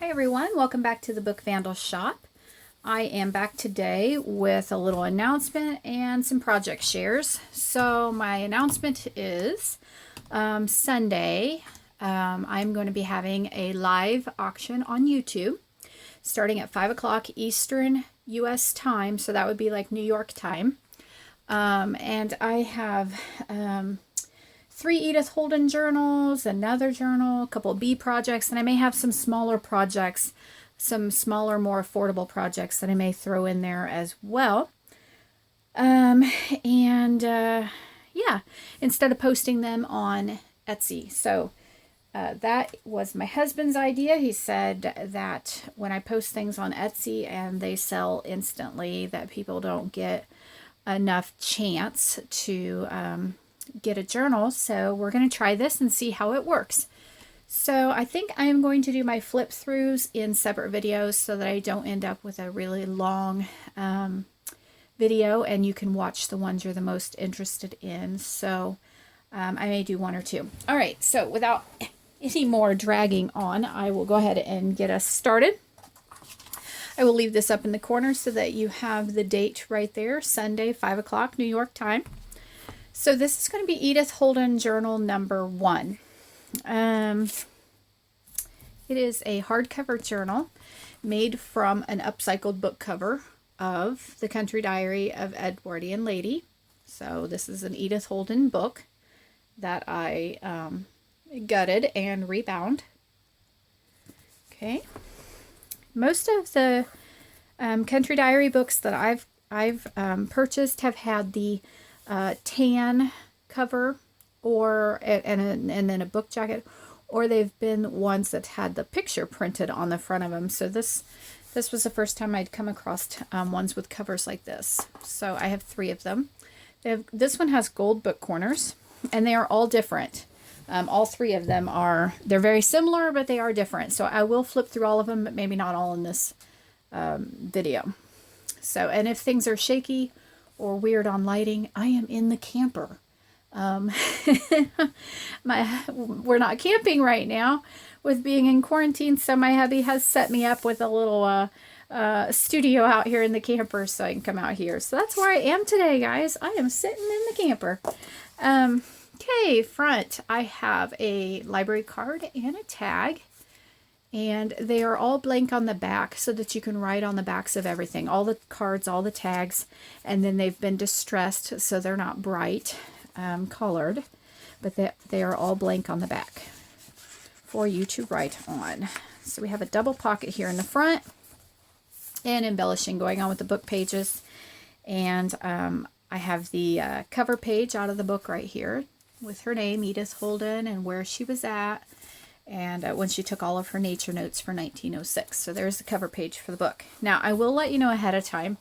Hi everyone, welcome back to the Book Vandal Shop. I am back today with a little announcement and some project shares. So my announcement is Sunday, I'm going to be having a live auction on YouTube starting at 5 o'clock Eastern US time, so that would be like New York time. And I have 3 Edith Holden journals, another journal, a couple of bee projects, and I may have some smaller projects, some smaller, more affordable projects that I may throw in there as well. Yeah, instead of posting them on Etsy. So that was my husband's idea. He said that when I post things on Etsy and they sell instantly, that people don't get enough chance to get a journal. So we're going to try this and see how it works. So I think I am going to do my flip throughs in separate videos so that I don't end up with a really long video, and you can watch the ones you're the most interested in. So I may do 1 or 2. All right, so without any more dragging on, I will go ahead and get us started. I will leave this up in the corner so that you have the date right there, Sunday, 5 o'clock New York time. So this is going to be Edith Holden journal number 1. It is a hardcover journal made from an upcycled book cover of The Country Diary of Edwardian Lady. So this is an Edith Holden book that I gutted and rebound. Okay. Most of the Country Diary books that I've purchased have had the tan cover and then a book jacket, or they've been ones that had the picture printed on the front of them. So this was the first time I'd come across ones with covers like this. So I have 3 of them. This one has gold book corners, and they are all different. All 3 of them they're very similar, but they are different. So I will flip through all of them, but maybe not all in this video. So, and if things are shaky or weird on lighting, I am in the camper. We're not camping right now with being in quarantine, so my hubby has set me up with a little studio out here in the camper so I can come out here. So that's where I am today, guys. I am sitting in the camper. Okay, front, I have a library card and a tag. And they are all blank on the back so that you can write on the backs of everything. All the cards, all the tags, and then they've been distressed so they're not bright colored, but they are all blank on the back for you to write on. So we have a double pocket here in the front and embellishing going on with the book pages. And I have the cover page out of the book right here with her name, Edith Holden, and where she was at. And when she took all of her nature notes for 1906. So there's the cover page for the book. Now, I will let you know ahead of time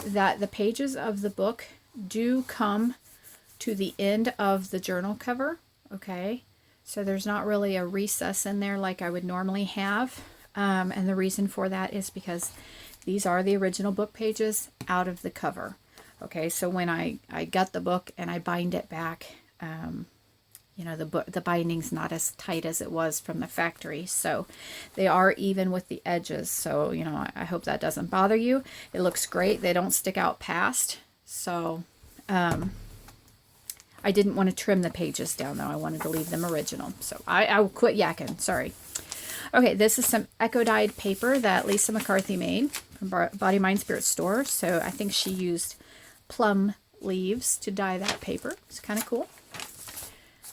that the pages of the book do come to the end of the journal cover, okay? So there's not really a recess in there like I would normally have. And the reason for that is because these are the original book pages out of the cover. Okay, so when I gut the book and I bind it back, you know, the binding's not as tight as it was from the factory, so they are even with the edges. So, you know, I hope that doesn't bother you. It looks great. They don't stick out past. So, I didn't want to trim the pages down, though. I wanted to leave them original. So I will quit yakking. Sorry. Okay, this is some eco-dyed paper that Lisa McCarthy made from BodyMindSpiritStore. So I think she used plum leaves to dye that paper. It's kind of cool.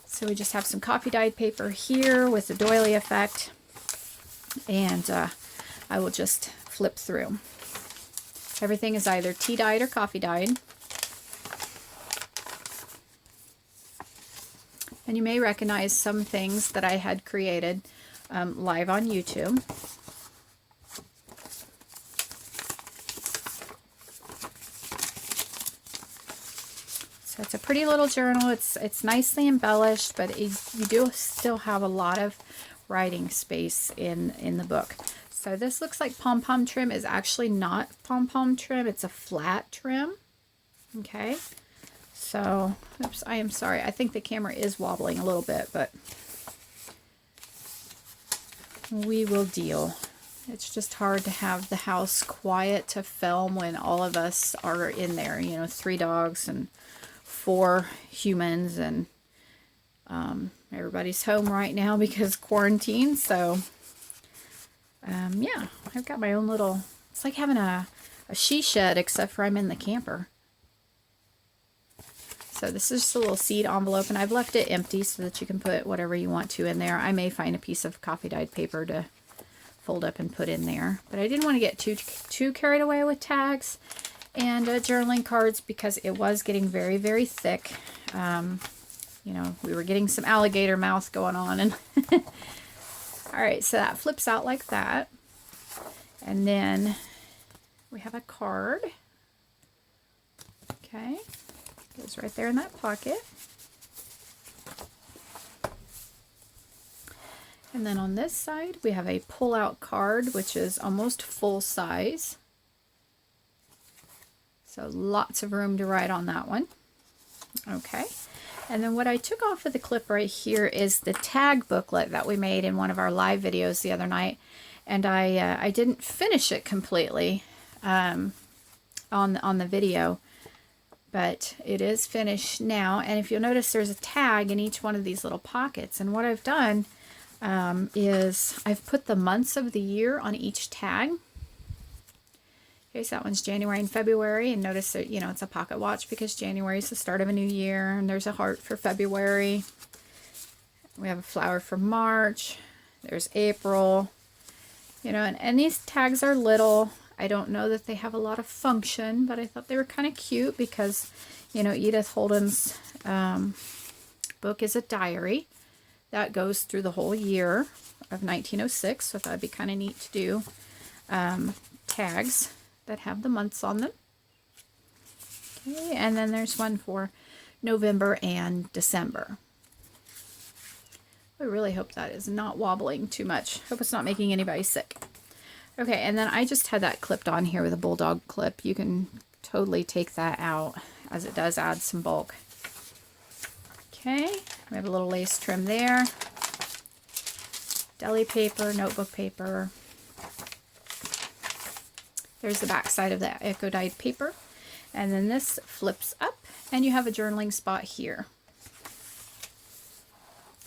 So we just have some coffee dyed paper here with the doily effect, and I will just flip through. Everything is either tea dyed or coffee dyed. And you may recognize some things that I had created live on YouTube. So it's a pretty little journal. It's nicely embellished, but you do still have a lot of writing space in the book. So this looks like pom-pom trim. Is actually not pom-pom trim. It's a flat trim. Okay. So, oops, I am sorry. I think the camera is wobbling a little bit, but we will deal It's just hard to have the house quiet to film when all of us are in there. You know, 3 dogs and 4 humans, and everybody's home right now because quarantine. So, yeah, I've got my own little, it's like having a she shed, except for I'm in the camper. So this is just a little seed envelope, and I've left it empty so that you can put whatever you want to in there. I may find a piece of coffee dyed paper to fold up and put in there, but I didn't want to get too carried away with tags and journaling cards because it was getting very, very thick. You know, we were getting some alligator mouth going on, and all right, so that flips out like that, and then we have a card. Okay. Goes right there in that pocket. And then on this side, we have a pull-out card, which is almost full size. So lots of room to write on that one. Okay. And then what I took off of the clip right here is the tag booklet that we made in one of our live videos the other night. And I didn't finish it completely on the video. But it is finished now, and if you'll notice, there's a tag in each one of these little pockets. And what I've done is I've put the months of the year on each tag. Okay, so that one's January and February, and notice that, you know, it's a pocket watch because January is the start of a new year, and there's a heart for February. We have a flower for March. There's April. You know, and these tags are little. I don't know that they have a lot of function, but I thought they were kind of cute because, you know, Edith Holden's book is a diary that goes through the whole year of 1906, so I thought it'd be kind of neat to do tags that have the months on them. Okay, and then there's one for November and December. I really hope that is not wobbling too much. Hope it's not making anybody sick. Okay, and then I just had that clipped on here with a bulldog clip. You can totally take that out, as it does add some bulk. Okay, we have a little lace trim there. Deli paper, notebook paper. There's the back side of the eco dyed paper. And then this flips up, and you have a journaling spot here.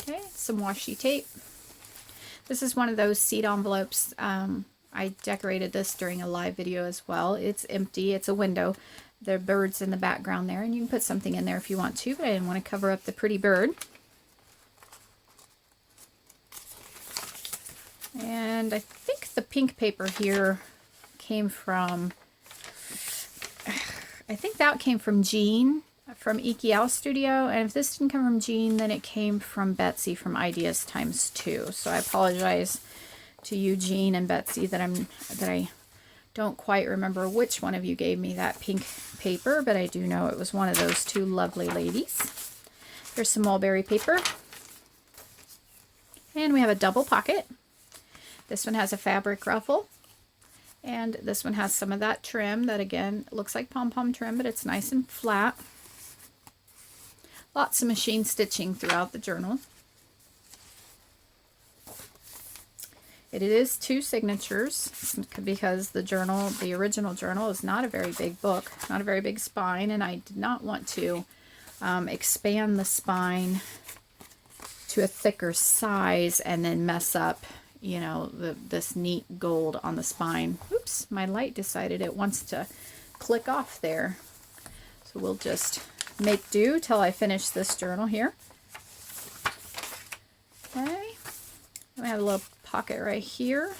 Okay, some washi tape. This is one of those seed envelopes. I decorated this during a live video as well. It's empty. It's a window. There are birds in the background there, and you can put something in there if you want to, but I didn't want to cover up the pretty bird. And I think the pink paper here came from, I think that came from Jeanne from Inky Owl Studio, and if this didn't come from Jeanne, then it came from Betsy from Ideas Times 2. So I apologize to you, Jeanne and Betsy, that I don't quite remember which one of you gave me that pink paper, but I do know it was one of those 2 lovely ladies. There's some mulberry paper, and we have a double pocket. This one has a fabric ruffle, and this one has some of that trim that, again, looks like pom-pom trim, but it's nice and flat. Lots of machine stitching throughout the journal. It is 2 signatures because the original journal is not a very big book, not a very big spine, and I did not want to expand the spine to a thicker size and then mess up, you know, this neat gold on the spine. Oops, my light decided it wants to click off there. So we'll just make do till I finish this journal here. Okay, we have a little pocket right here,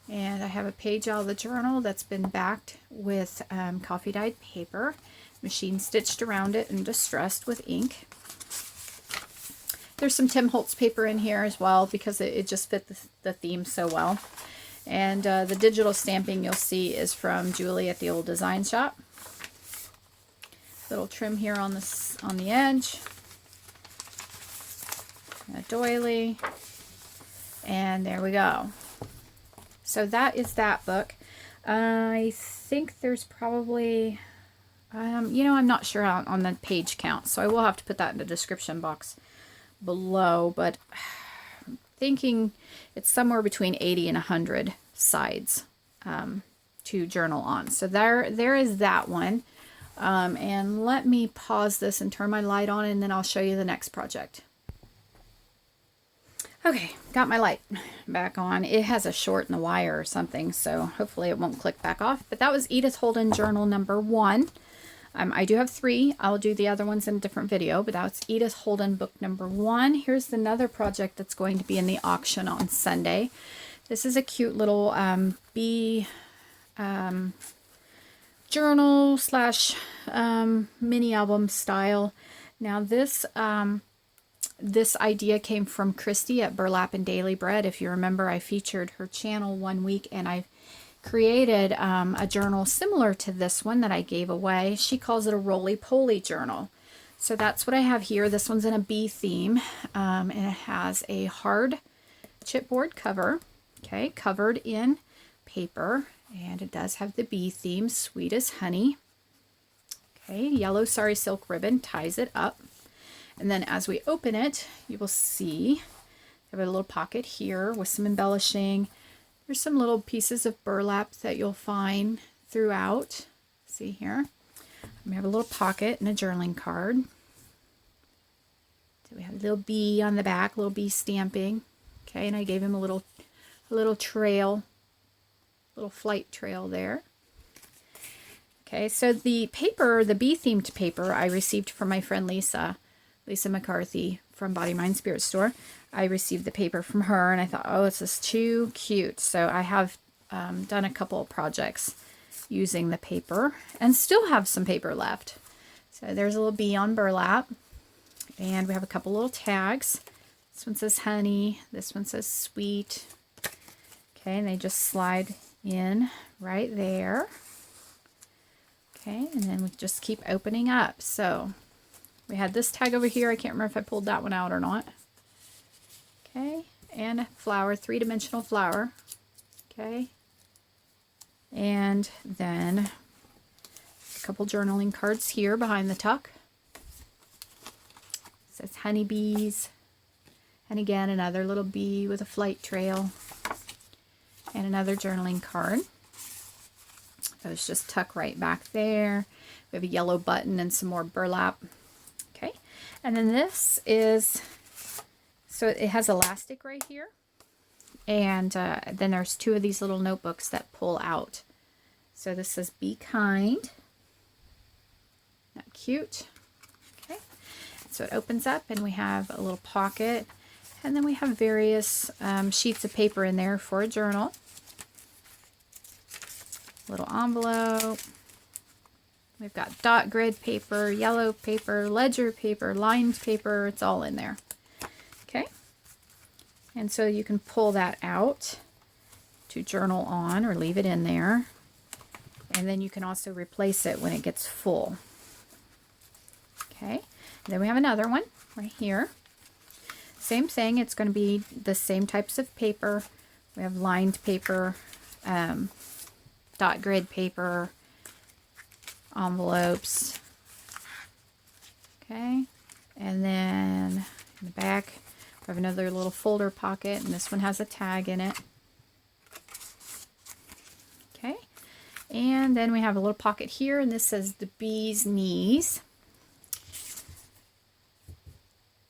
and I have a page out of the journal that's been backed with coffee dyed paper, machine stitched around it and distressed with ink. There's some Tim Holtz paper in here as well because it just fit the theme so well. And the digital stamping you'll see is from Julie at the Old Design Shop. Little trim here on the edge, a doily. And there we go. So that is that book. I think there's probably, you know, I'm not sure on the page count, so I will have to put that in the description box below, but thinking it's somewhere between 80 and 100 sides to journal on. So there is that one. And let me pause this and turn my light on, and then I'll show you the next project. Okay, got my light back on. It has a short in the wire or something, so hopefully it won't click back off. But that was Edith Holden journal number 1. I do have 3. I'll do the other ones in a different video, but that's Edith Holden book number 1. Here's another project that's going to be in the auction on Sunday. This is a cute little bee journal slash mini album style. Now this this idea came from Kristi at Burlap and Daily Bread. If you remember, I featured her channel one week, and I created a journal similar to this one that I gave away. She calls it a roly-poly journal. So that's what I have here. This one's in a bee theme, and it has a hard chipboard cover, okay, covered in paper, and it does have the bee theme, sweet as honey. Okay, yellow sari silk ribbon ties it up. And then as we open it, you will see I have a little pocket here with some embellishing. There's some little pieces of burlap that you'll find throughout. See here? We have a little pocket and a journaling card. So we have a little bee on the back, little bee stamping. Okay, and I gave him a little trail, little flight trail there. Okay, so the paper, the bee themed paper, I received from my friend Lisa McCarthy from BodyMindSpiritStore. I received the paper from her, and I thought, oh, this is too cute. So I have done a couple of projects using the paper, and still have some paper left. So there's a little bee on burlap, and we have a couple little tags. This one says honey, this one says sweet. Okay, and they just slide in right there. Okay, and then we just keep opening up. So we had this tag over here. I can't remember if I pulled that one out or not. Okay, and a flower, 3-dimensional flower. Okay, and then a couple journaling cards here behind the tuck. It says honeybees, and again another little bee with a flight trail, and another journaling card. Those just tuck right back there. We have a yellow button and some more burlap. Okay, and then this is, so it has elastic right here, and then there's 2 of these little notebooks that pull out. So this says be kind. Not cute. Okay, so it opens up, and we have a little pocket, and then we have various sheets of paper in there for a journal. Little envelope. We've got dot grid paper, yellow paper, ledger paper, lined paper. It's all in there. Okay. And so you can pull that out to journal on, or leave it in there. And then you can also replace it when it gets full. Okay. And then we have another one right here. Same thing. It's going to be the same types of paper. We have lined paper, dot grid paper, envelopes. Okay, and then in the back we have another little folder pocket, and this one has a tag in it. Okay, and then we have a little pocket here, and this says the bee's knees,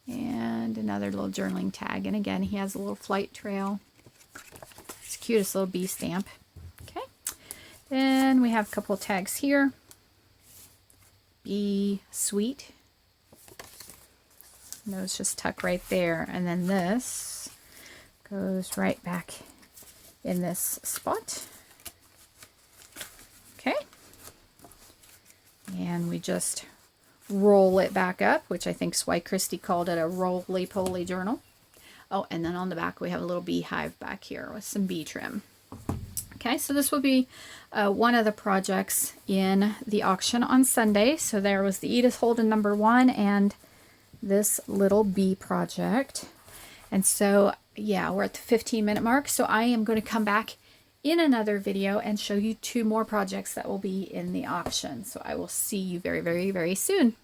and another little journaling tag, and again he has a little flight trail. It's the cutest little bee stamp. Okay, then we have a couple of tags here. Be sweet. And those just tuck right there, and then this goes right back in this spot. Okay, and we just roll it back up, which I think is why Kristi called it a roly-poly journal. Oh, and then on the back we have a little beehive back here with some bee trim. Okay, so this will be one of the projects in the auction on Sunday. So there was the Edith Holden number 1 and this little bee project. And so, yeah, we're at the 15-minute mark. So I am going to come back in another video and show you 2 more projects that will be in the auction. So I will see you very, very, very soon.